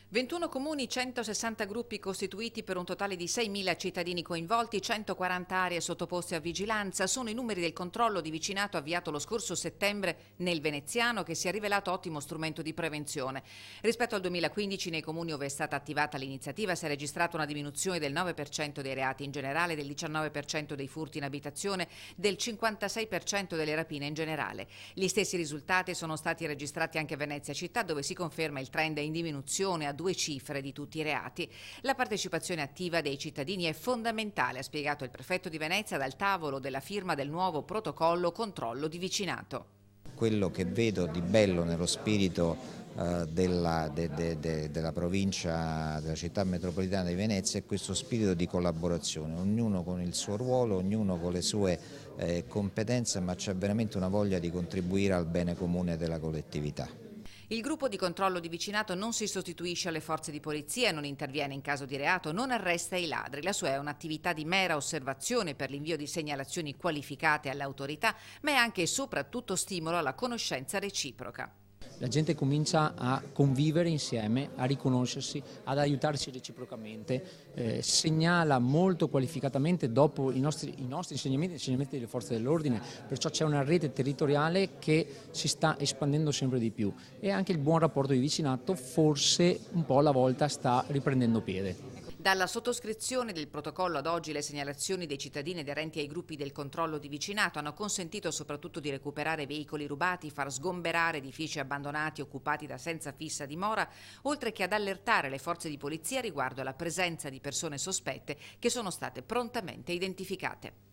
21 comuni, 160 gruppi costituiti per un totale di 6.000 cittadini coinvolti, 140 aree sottoposte a vigilanza. Sono i numeri del controllo di vicinato avviato lo scorso settembre nel Veneziano, che si è rivelato ottimo strumento di prevenzione. Rispetto al 2015, nei comuni dove è stata attivata l'iniziativa si è registrata una diminuzione del 9% dei reati in generale, del 19% dei furti in abitazione, del 56% delle rapine in generale. Gli stessi risultati sono stati registrati anche a Venezia città, dove si conferma il trend in diminuzione a due cifre di tutti i reati. La partecipazione attiva dei cittadini è fondamentale, ha spiegato il prefetto di Venezia dal tavolo della firma del nuovo protocollo controllo di vicinato. Quello che vedo di bello nello spirito della provincia, della città metropolitana di Venezia è questo spirito di collaborazione, ognuno con il suo ruolo, ognuno con le sue competenze, ma c'è veramente una voglia di contribuire al bene comune della collettività. Il gruppo di controllo di vicinato non si sostituisce alle forze di polizia, non interviene in caso di reato, non arresta i ladri. La sua è un'attività di mera osservazione per l'invio di segnalazioni qualificate alle autorità, ma è anche e soprattutto stimolo alla conoscenza reciproca. La gente comincia a convivere insieme, a riconoscersi, ad aiutarsi reciprocamente, segnala molto qualificatamente dopo i nostri insegnamenti, gli insegnamenti delle forze dell'ordine, perciò c'è una rete territoriale che si sta espandendo sempre di più e anche il buon rapporto di vicinato forse un po' alla volta sta riprendendo piede. Dalla sottoscrizione del protocollo ad oggi le segnalazioni dei cittadini aderenti ai gruppi del controllo di vicinato hanno consentito soprattutto di recuperare veicoli rubati, far sgomberare edifici abbandonati occupati da senza fissa dimora, oltre che ad allertare le forze di polizia riguardo alla presenza di persone sospette che sono state prontamente identificate.